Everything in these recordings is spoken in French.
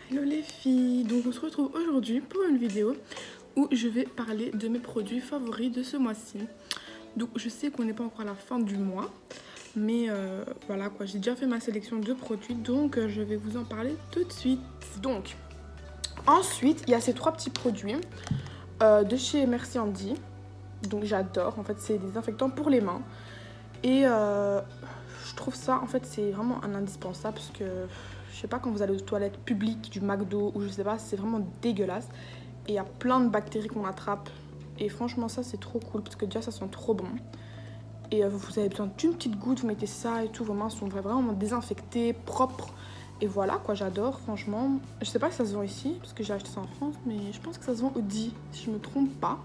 Hello les filles, donc on se retrouve aujourd'hui pour une vidéo où je vais parler de mes produits favoris de ce mois-ci. Donc je sais qu'on n'est pas encore à la fin du mois, mais voilà quoi, j'ai déjà fait ma sélection de produits, donc je vais vous en parler tout de suite. Donc ensuite il y a ces trois petits produits de chez Merci Handy. Donc j'adore, en fait c'est des désinfectants pour les mains et je trouve ça en fait c'est vraiment un indispensable parce que je sais pas, quand vous allez aux toilettes publiques du McDo ou je sais pas, c'est vraiment dégueulasse et il y a plein de bactéries qu'on attrape et franchement ça c'est trop cool parce que déjà ça sent trop bon et vous avez besoin d'une petite goutte, vous mettez ça et tout, vos mains sont vraiment désinfectées, propres et voilà quoi, j'adore franchement. Je sais pas si ça se vend ici parce que j'ai acheté ça en France, mais je pense que ça se vend au Di si je me trompe pas.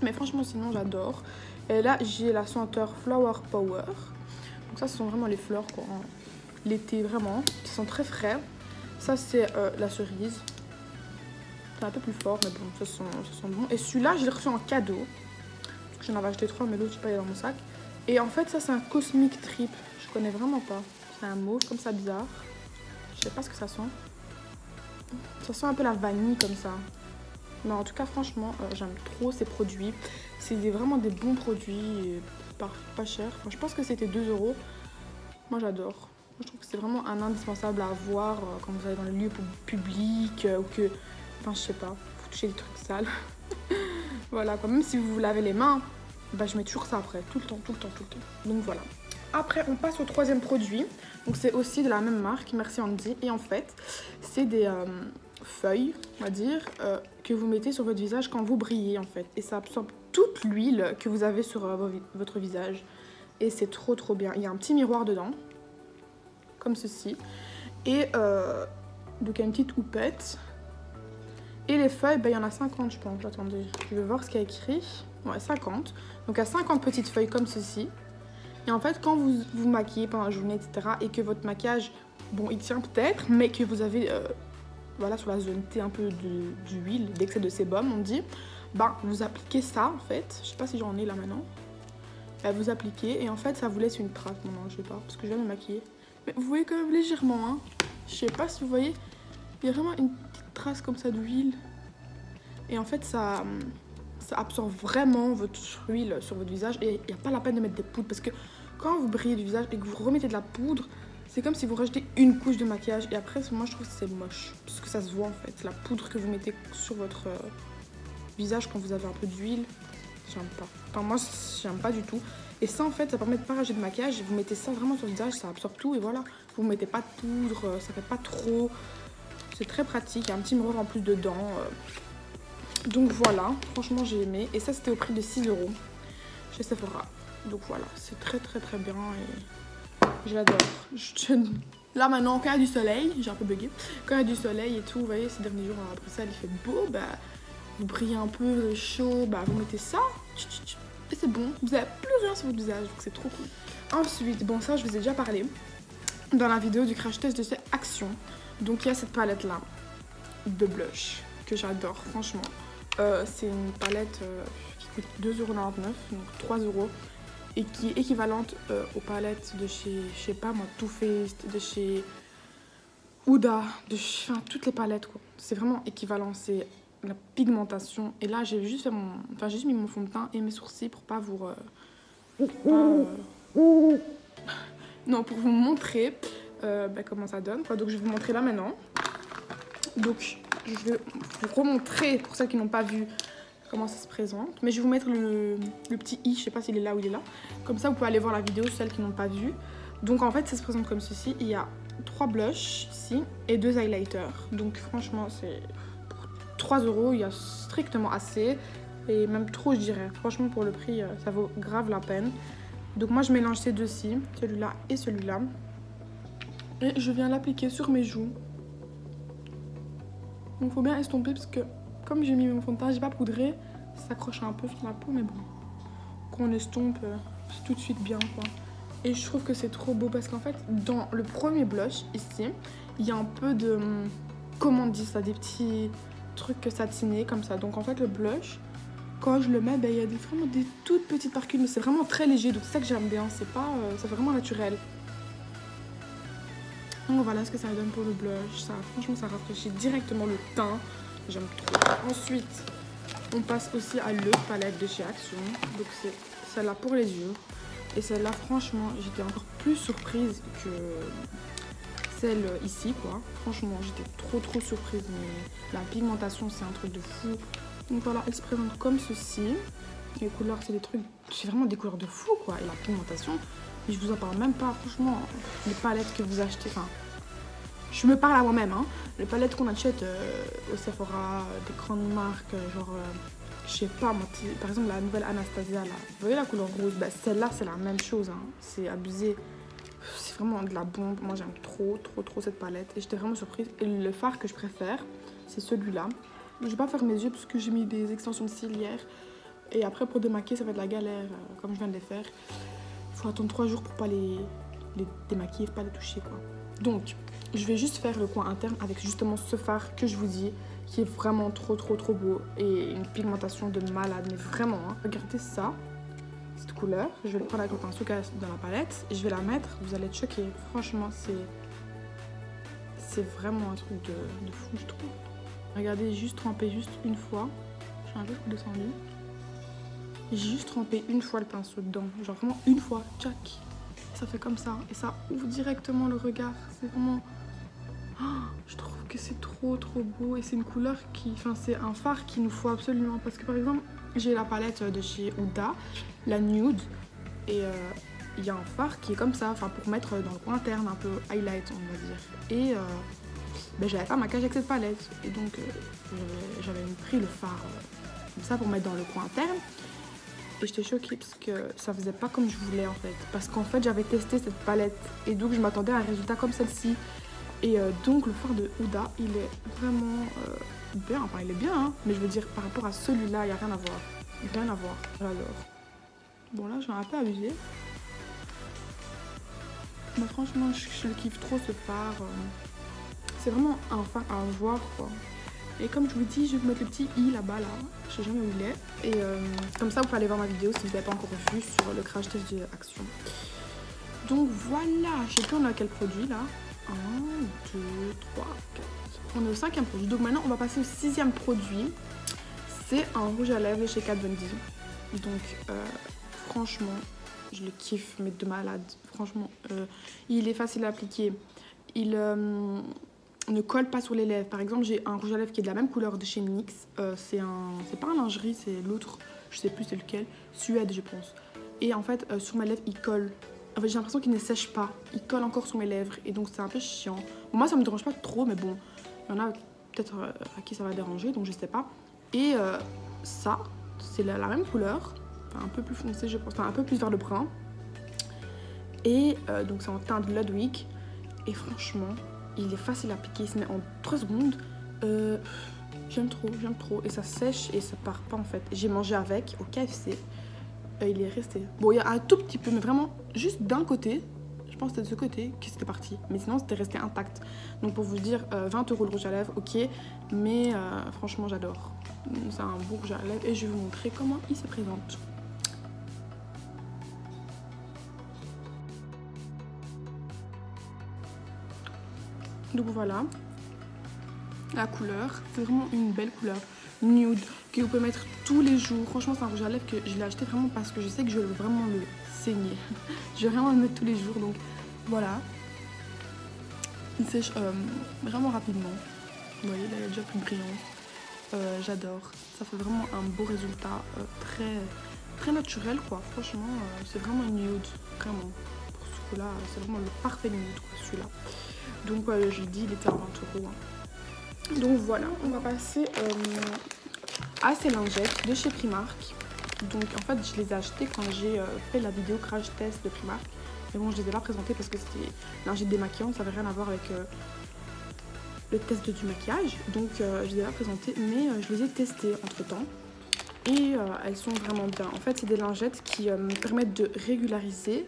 Mais franchement sinon j'adore. Et là j'ai la senteur Flower Power. Donc ça ce sont vraiment les fleurs quoi, hein. L'été vraiment. Ils sont très frais. Ça c'est la cerise. C'est un peu plus fort mais bon ça sent bon. Et celui-là je l'ai reçu en cadeau. Parce que j'en avais acheté 3 mais l'autre je sais pas, il est dans mon sac. Et en fait ça c'est un Cosmic Trip. Je connais vraiment pas. C'est un mauve comme ça bizarre. Je sais pas ce que ça sent. Ça sent un peu la vanille comme ça. Mais en tout cas franchement j'aime trop ces produits. C'est vraiment des bons produits et pas cher. Enfin, je pense que c'était 2 €. Moi j'adore. Je trouve que c'est vraiment un indispensable à avoir quand vous allez dans les lieux publics ou que, enfin je sais pas, vous touchez des trucs sales. Voilà quoi, même si vous vous lavez les mains, bah je mets toujours ça après, tout le temps. Donc voilà. Après on passe au troisième produit. Donc c'est aussi de la même marque, Merci Handy. Et en fait c'est des feuilles, on va dire, que vous mettez sur votre visage quand vous brillez en fait. Et ça absorbe toute l'huile que vous avez sur votre visage. Et c'est trop bien. Il y a un petit miroir dedans, comme ceci. Et donc il y a une petite houppette. Et les feuilles, bah, il y en a 50 je pense. Attendez, je vais voir ce qu'il y a écrit. Ouais, 50. Donc il y a 50 petites feuilles comme ceci. Et en fait, quand vous vous maquillez pendant la journée, etc. et que votre maquillage, bon, il tient peut-être, mais que vous avez, voilà, sur la zone T un peu d'huile, d'excès de sébum, on dit, bah, vous appliquez ça, en fait. Je sais pas si j'en ai là maintenant. Bah, vous appliquez et en fait, ça vous laisse une trace. Non, je sais pas, parce que je vais me maquiller. Mais vous voyez quand même légèrement, hein. Je sais pas si vous voyez, il y a vraiment une petite trace comme ça d'huile. Et en fait, ça absorbe vraiment votre huile sur votre visage. Et il n'y a pas la peine de mettre des poudres. Parce que quand vous brillez du visage et que vous remettez de la poudre, c'est comme si vous rajoutez une couche de maquillage. Et après, moi, je trouve que c'est moche. Parce que ça se voit, en fait. La poudre que vous mettez sur votre visage quand vous avez un peu d'huile, j'aime pas. Enfin, moi, j'aime pas du tout. Et ça, en fait, ça permet de pas rajouter de maquillage. Vous mettez ça vraiment sur le visage, ça absorbe tout. Et voilà, vous mettez pas de poudre, ça fait pas trop. C'est très pratique. Il y a un petit miroir en plus dedans. Donc voilà, franchement j'ai aimé. Et ça c'était au prix de 6 € chez Sephora. Donc voilà, c'est très bien et j'adore. Là maintenant, quand il y a du soleil, j'ai un peu bugué. Quand il y a du soleil et tout, vous voyez, ces derniers jours à Bruxelles il fait beau, bah vous brillez un peu, vous avez chaud, bah vous mettez ça. Et c'est bon, vous avez plus rien sur votre visage, donc c'est trop cool. Ensuite, bon ça je vous ai déjà parlé dans la vidéo du crash test de chez Action. Donc il y a cette palette là de blush que j'adore franchement. C'est une palette qui coûte 2,99 €, donc 3 €, et qui est équivalente aux palettes de chez, je sais pas moi, Too Faced, de chez Huda, enfin toutes les palettes quoi. C'est vraiment équivalent, c'est la pigmentation. Et là j'ai juste fait j'ai juste mis mon fond de teint et mes sourcils pour pas vous non, pour vous montrer comment ça donne quoi. Donc je vais vous montrer là maintenant. Donc je vais vous remontrer pour ceux qui n'ont pas vu comment ça se présente. Mais je vais vous mettre le petit i, je sais pas s'il est là ou il est là. Comme ça vous pouvez aller voir la vidéo, celles qui n'ont pas vu. Donc en fait ça se présente comme ceci. Il y a 3 blushs ici et 2 highlighters. Donc franchement c'est pour 3 €, il y a strictement assez. Et même trop je dirais. Franchement pour le prix ça vaut grave la peine. Donc moi je mélange ces deux-ci, celui-là et celui-là. Et je viens l'appliquer sur mes joues. Donc faut bien estomper parce que comme j'ai mis mon fond de teint, j'ai pas poudré, ça s'accroche un peu sur la peau, mais bon, quand on estompe, c'est tout de suite bien quoi. Et je trouve que c'est trop beau parce qu'en fait, dans le premier blush ici, il y a un peu de, comment on dit ça, des petits trucs satinés comme ça. Donc en fait le blush, quand je le mets, il y a vraiment des toutes petites particules, mais c'est vraiment très léger, donc c'est ça que j'aime bien, c'est pas, ça fait vraiment naturel. Donc voilà ce que ça donne pour le blush. Ça, franchement, ça rafraîchit directement le teint. J'aime trop. Ensuite, on passe aussi à l'autre palette de chez Action. Donc c'est celle-là pour les yeux. Et celle-là, franchement, j'étais encore plus surprise que celle ici, quoi. Franchement, j'étais trop surprise. Mais la pigmentation, c'est un truc de fou. Donc voilà, elle se présente comme ceci. Les couleurs, c'est des trucs... C'est vraiment des couleurs de fou, quoi. Et la pigmentation, je vous en parle même pas. Franchement, les palettes que vous achetez... Enfin, je me parle à moi-même, hein. Les palettes qu'on achète au Sephora, des grandes marques, genre... je sais pas, moi, par exemple, la nouvelle Anastasia, là. Vous voyez la couleur rose? Bah, celle-là, c'est la même chose, hein. C'est abusé. C'est vraiment de la bombe. Moi, j'aime trop cette palette. Et j'étais vraiment surprise. Et le fard que je préfère, c'est celui-là. Je vais pas faire mes yeux parce que j'ai mis des extensions de cils hier. Et après, pour démaquiller, ça va être la galère, comme je viens de les faire. Il faut attendre 3 jours pour pas les démaquiller, pas les toucher, quoi. Donc, je vais juste faire le coin interne avec justement ce fard que je vous dis, qui est vraiment trop beau. Et une pigmentation de malade, mais vraiment, hein. Regardez ça. Cette couleur, je vais le prendre avec le pinceau dans la palette et je vais la mettre, vous allez être choqués. Franchement, c'est vraiment un truc de fou, je trouve. Regardez, juste trempé juste une fois. Je suis un peu descendu. J'ai juste trempé une fois le pinceau dedans, genre vraiment une fois, tchac. Ça fait comme ça et ça ouvre directement le regard. C'est vraiment... Oh, je trouve que c'est trop beau et c'est une couleur qui... Enfin, c'est un fard qu'il nous faut absolument parce que par exemple, j'ai la palette de chez Huda, la nude, et il y a un fard qui est comme ça, enfin pour mettre dans le coin interne, un peu highlight on va dire. Et ben, j'avais pas maquillage avec cette palette, et donc j'avais pris le fard comme ça pour mettre dans le coin interne. Et j'étais choquée parce que ça faisait pas comme je voulais en fait. Parce qu'en fait j'avais testé cette palette et donc je m'attendais à un résultat comme celle-ci. Et donc le fard de Huda, il est vraiment bien, enfin il est bien, hein, mais je veux dire par rapport à celui-là, il n'y a rien à voir. Rien à voir, j'adore. Bon là j'ai un peu abusé. Mais franchement je le kiffe trop ce fard. C'est vraiment un fard à voir quoi. Et comme je vous dis, je vais vous mettre le petit i là-bas là. Je sais jamais où il est. Et comme ça vous pouvez aller voir ma vidéo si vous n'avez pas encore vu sur le crash test de Action. Donc voilà, je sais plus on a quel produit là. 1, 2, 3, 4. On est au 5e produit. Donc maintenant on va passer au 6e produit. C'est un rouge à lèvres chez Kat Von D. Donc franchement, je le kiffe, mais de malade. Franchement, il est facile à appliquer. Il ne colle pas sur les lèvres. Par exemple, j'ai un rouge à lèvres qui est de la même couleur de chez NYX. C'est pas un lingerie, c'est l'autre. Je sais plus c'est lequel. Suède, je pense. Et en fait, sur mes lèvres, il colle. En fait, j'ai l'impression qu'il ne sèche pas. Il colle encore sur mes lèvres. Et donc, c'est un peu chiant. Bon, moi, ça me dérange pas trop, mais bon, il y en a peut-être à qui ça va déranger, donc je sais pas. Et ça, c'est la même couleur. Enfin, un peu plus foncé, je pense. Enfin, un peu plus vers le brun. Et donc, c'est en teinte Ludwig. Et franchement, il est facile à appliquer. Il se met en 3 secondes. J'aime trop. Et ça sèche et ça part pas en fait. J'ai mangé avec au KFC. Il est resté. Bon, il y a un tout petit peu, mais vraiment juste d'un côté. Je pense que c'était de ce côté que c'était parti. Mais sinon, c'était resté intact. Donc, pour vous dire, 20 € le rouge à lèvres, ok. Mais franchement, j'adore. C'est un beau rouge à lèvres. Et je vais vous montrer comment il se présente. Donc voilà. La couleur, c'est vraiment une belle couleur. Nude, que vous pouvez mettre tous les jours. Franchement, c'est un rouge à lèvres que je l'ai acheté vraiment parce que je sais que je vais vraiment le saigner. Je vais vraiment le mettre tous les jours, donc voilà. Il sèche vraiment rapidement. Vous voyez, là, il est déjà plus brillant. J'adore. Ça fait vraiment un beau résultat, très naturel, quoi. Franchement, c'est vraiment une nude, vraiment. Pour ce coup-là, c'est vraiment le parfait nude, quoi, celui-là. Donc, je dis, il était à 20 €. Hein. Donc voilà, on va passer à ces lingettes de chez Primark. Donc en fait, je les ai achetées quand j'ai fait la vidéo crash test de Primark. Mais bon, je les ai pas présentées parce que c'était lingettes démaquillantes, ça n'avait rien à voir avec le test du maquillage. Donc je les ai pas présentées, mais je les ai testées entre temps. Et elles sont vraiment bien. En fait, c'est des lingettes qui permettent de régulariser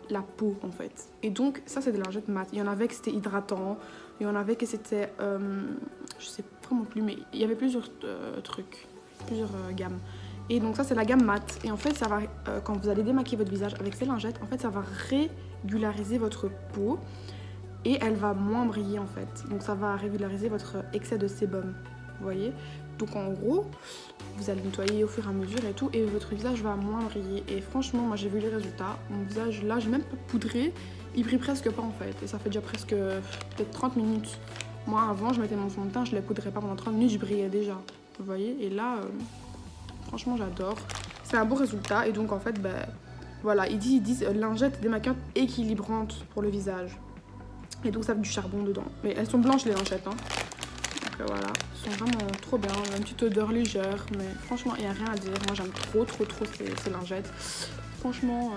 la peau en fait. Et donc ça, c'est des lingettes mat. Il y en avait que c'était hydratant. Il y en avait que c'était, je sais vraiment plus, mais il y avait plusieurs trucs, plusieurs gammes. Et donc ça, c'est la gamme mat. Et en fait, ça va, quand vous allez démaquiller votre visage avec ces lingettes, en fait, ça va régulariser votre peau. et elle va moins briller en fait. Donc ça va régulariser votre excès de sébum, vous voyez. Donc en gros, vous allez nettoyer au fur et à mesure et tout, et votre visage va moins briller. Et franchement, moi j'ai vu les résultats. Mon visage là, j'ai même pas poudré, il brille presque pas en fait. Et ça fait déjà presque peut-être 30 minutes. Moi avant, je mettais mon fond de teint, je les poudrais pas pendant 30 minutes, je brillais déjà. Vous voyez, et là, franchement j'adore. C'est un beau résultat, et donc en fait, ben voilà, ils disent lingette démaquillante équilibrante pour le visage. Et donc ça a du charbon dedans. Mais elles sont blanches les lingettes, hein. Donc voilà, elles sont vraiment trop bien. Une petite odeur légère, mais franchement, il n'y a rien à dire. Moi j'aime trop ces lingettes. Franchement,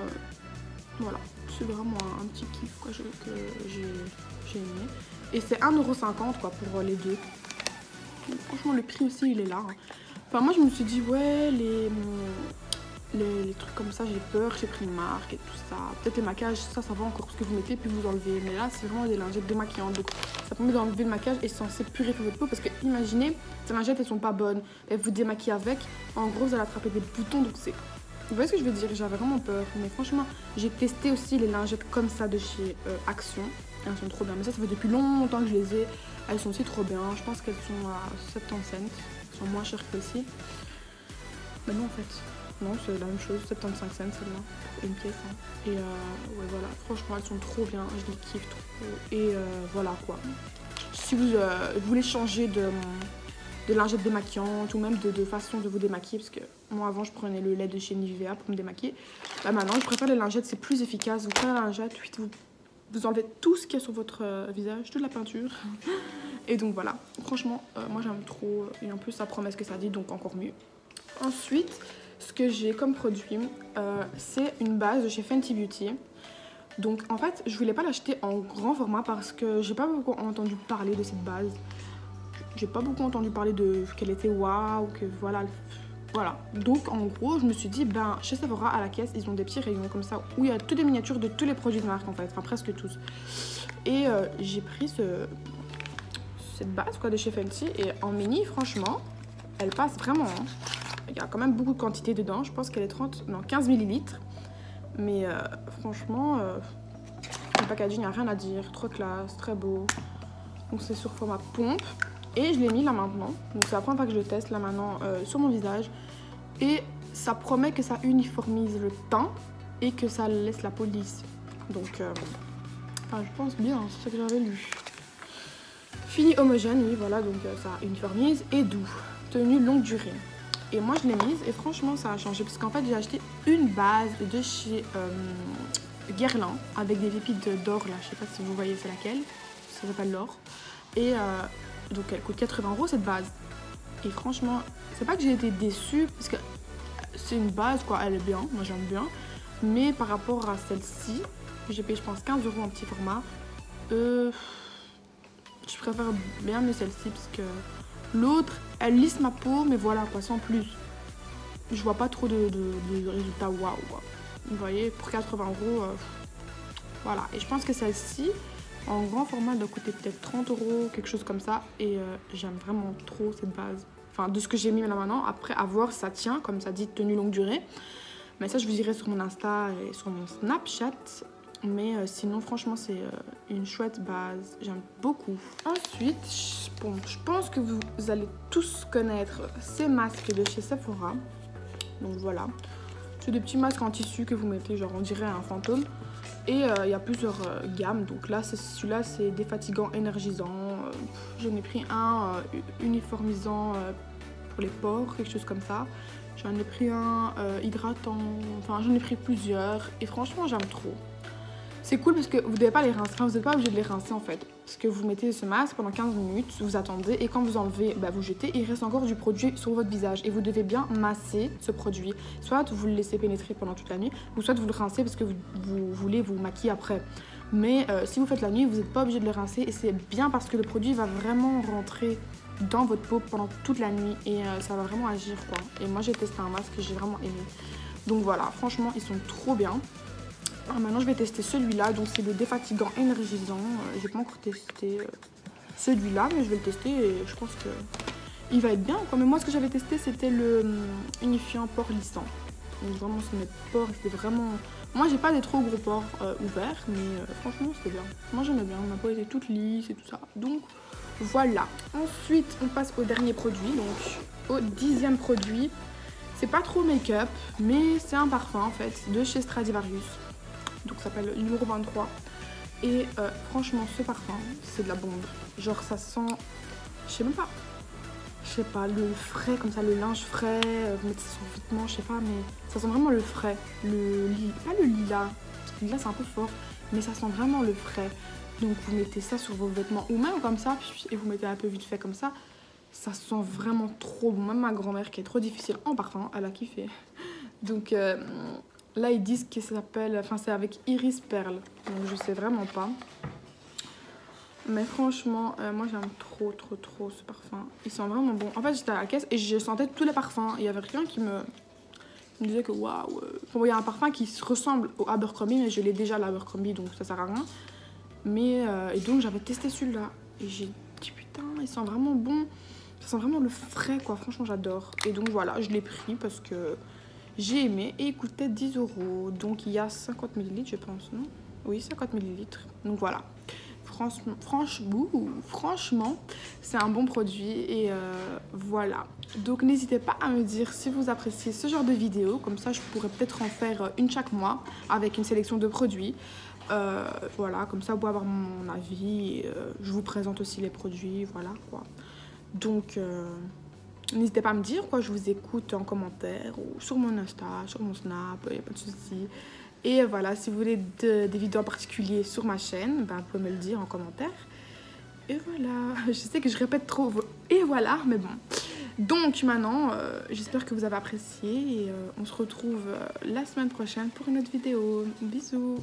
voilà, c'est vraiment un petit kiff quoi, que j'ai aimé. Et c'est 1,50 € quoi pour les deux. Donc, franchement, le prix aussi, il est là. Hein. Enfin, moi je me suis dit, ouais, les trucs comme ça, j'ai peur, j'ai pris une marque et tout ça. Peut-être les maquillages, ça va encore parce que vous mettez puis vous enlevez. Mais là, c'est vraiment des lingettes démaquillantes. Donc, ça permet d'enlever le maquillage et c'est censé purifier votre peau. Parce que, imaginez, ces lingettes, elles sont pas bonnes. Elles vous démaquillent avec. En gros, vous allez attraper des boutons. Donc, c'est. Vous voyez ce que je veux dire? J'avais vraiment peur. Mais franchement, j'ai testé aussi les lingettes comme ça de chez Action. Elles sont trop bien. Mais ça fait depuis longtemps que je les ai. Elles sont aussi trop bien. Je pense qu'elles sont à 70 cents. Elles sont moins chères que celles-ci. Mais non, en fait. Non, c'est la même chose, 75 cents celle-là, une pièce. Hein. Et ouais, voilà, franchement, elles sont trop bien, je les kiffe trop. Et voilà quoi. Si vous voulez changer de lingette démaquillante ou même de façon de vous démaquiller, parce que moi avant je prenais le lait de chez Nivea pour me démaquiller, bah maintenant je préfère les lingettes, c'est plus efficace. Vous prenez la lingette, vous enlevez tout ce qu'il y a sur votre visage, toute la peinture. Et donc voilà, franchement, moi j'aime trop. Et en plus ça promet ce que ça dit, donc encore mieux. Ensuite, ce que j'ai comme produit, c'est une base de chez Fenty Beauty. Donc en fait, je voulais pas l'acheter en grand format parce que j'ai pas beaucoup entendu parler de cette base. J'ai pas beaucoup entendu parler de qu'elle était waouh, que voilà. Voilà. Donc en gros, je me suis dit, ben chez Sephora à la caisse, ils ont des petits rayons comme ça où il y a toutes les miniatures de tous les produits de marque en fait, enfin presque tous. Et j'ai pris cette base quoi de chez Fenty et en mini, franchement, elle passe vraiment. Hein. Il y a quand même beaucoup de quantité dedans. Je pense qu'elle est 15 ml. Mais franchement, le packaging, il n'y a rien à dire. Trop classe, très beau. Donc c'est sur format pompe. Et je l'ai mis là maintenant. Donc c'est la première fois que je le teste là maintenant sur mon visage. Et ça promet que ça uniformise le teint et que ça laisse la peau lisse. Donc enfin, je pense bien, c'est ce que j'avais lu. Fini homogène, oui, voilà. Donc ça uniformise et doux. Tenue longue durée. Et moi je l'ai mise et franchement ça a changé parce qu'en fait j'ai acheté une base de chez Guerlain avec des pépites d'or là, je sais pas si vous voyez c'est laquelle, ça s'appelle l'or. Et donc elle coûte 80 € cette base. Et franchement, c'est pas que j'ai été déçue parce que c'est une base quoi, elle est bien, moi j'aime bien. Mais par rapport à celle-ci, j'ai payé je pense 15 € en petit format. Je préfère bien mieux celle-ci parce que l'autre, elle lisse ma peau, mais voilà quoi, sans plus. Je vois pas trop de résultats waouh quoi. Vous voyez, pour 80 €, voilà. Et je pense que celle-ci, en grand format, elle doit coûter peut-être 30 €, quelque chose comme ça. Et j'aime vraiment trop cette base. Enfin, de ce que j'ai mis là maintenant. Après, à voir, ça tient, comme ça dit, tenue longue durée. Mais ça, je vous dirai sur mon Insta et sur mon Snapchat. Mais sinon, franchement, c'est une chouette base. J'aime beaucoup. Ensuite, bon, je pense que vous allez tous connaître ces masques de chez Sephora. Donc voilà. C'est des petits masques en tissu que vous mettez, genre on dirait un fantôme. Et il y a plusieurs gammes. Donc là, celui-là, c'est défatigant, énergisant. J'en ai pris un uniformisant pour les pores, quelque chose comme ça. J'en ai pris un hydratant. Enfin, j'en ai pris plusieurs. Et franchement, j'aime trop. C'est cool parce que vous ne devez pas les rincer, enfin, vous n'êtes pas obligé de les rincer en fait. Parce que vous mettez ce masque pendant 15 minutes, vous attendez et quand vous enlevez, bah, vous jetez, il reste encore du produit sur votre visage. Et vous devez bien masser ce produit. Soit vous le laissez pénétrer pendant toute la nuit, ou soit vous le rincez parce que vous voulez vous maquiller après. Mais si vous faites la nuit, vous n'êtes pas obligé de le rincer et c'est bien parce que le produit va vraiment rentrer dans votre peau pendant toute la nuit et ça va vraiment agir quoi. Et moi j'ai testé un masque que j'ai vraiment aimé. Donc voilà, franchement ils sont trop bien. Alors maintenant je vais tester celui-là, donc c'est le défatigant énergisant. J'ai pas encore testé celui-là, mais je vais le tester et je pense que il va être bien quoi. Mais moi ce que j'avais testé c'était le unifiant port lissant. Donc vraiment c'est mes pores, c'était vraiment... Moi j'ai pas des trop gros pores ouverts, mais franchement c'était bien. Moi j'aimais bien, ma peau était toute lisse et tout ça. Donc voilà. Ensuite on passe au dernier produit, donc au 10e produit. C'est pas trop make-up, mais c'est un parfum en fait, de chez Stradivarius. Donc ça s'appelle numéro 23. Et franchement ce parfum c'est de la bombe. Genre ça sent, je sais même pas. Je sais pas, le frais, comme ça, le linge frais, vous mettez sur vos vêtements, je sais pas, mais ça sent vraiment le frais. Le lilas, pas le lilas, parce que le lilas c'est un peu fort, mais ça sent vraiment le frais. Donc vous mettez ça sur vos vêtements, ou même comme ça, et vous mettez un peu vite fait comme ça. Ça sent vraiment trop bon. Même ma grand-mère qui est trop difficile en parfum, elle a kiffé. Donc là ils disent que ça s'appelle, enfin c'est avec Iris Perle, donc je sais vraiment pas. Mais franchement, moi j'aime trop ce parfum. Il sent vraiment bon. En fait, j'étais à la caisse et je sentais tous les parfums. Il y avait quelqu'un qui me disait que waouh. Bon, il y a un parfum qui ressemble au Abercrombie, mais je l'ai déjà l'Abercrombie, donc ça sert à rien. Mais et donc j'avais testé celui-là et j'ai dit putain, il sent vraiment bon. Ça sent vraiment le frais quoi. Franchement, j'adore. Et donc voilà, je l'ai pris parce que j'ai aimé et il coûtait 10 €. Donc il y a 50 ml, je pense, non? Oui, 50 ml. Donc voilà. Franchement, c'est un bon produit et voilà. Donc n'hésitez pas à me dire si vous appréciez ce genre de vidéo, comme ça je pourrais peut-être en faire une chaque mois avec une sélection de produits. Voilà, comme ça vous pouvez avoir mon avis et, je vous présente aussi les produits, voilà quoi. Donc n'hésitez pas à me dire quoi, je vous écoute en commentaire ou sur mon Insta, sur mon Snap, il n'y a pas de souci. Et voilà, si vous voulez des vidéos en particulier sur ma chaîne, ben, vous pouvez me le dire en commentaire. Et voilà, je sais que je répète trop. Et voilà, mais bon. Donc maintenant, j'espère que vous avez apprécié. Et on se retrouve la semaine prochaine pour une autre vidéo. Bisous.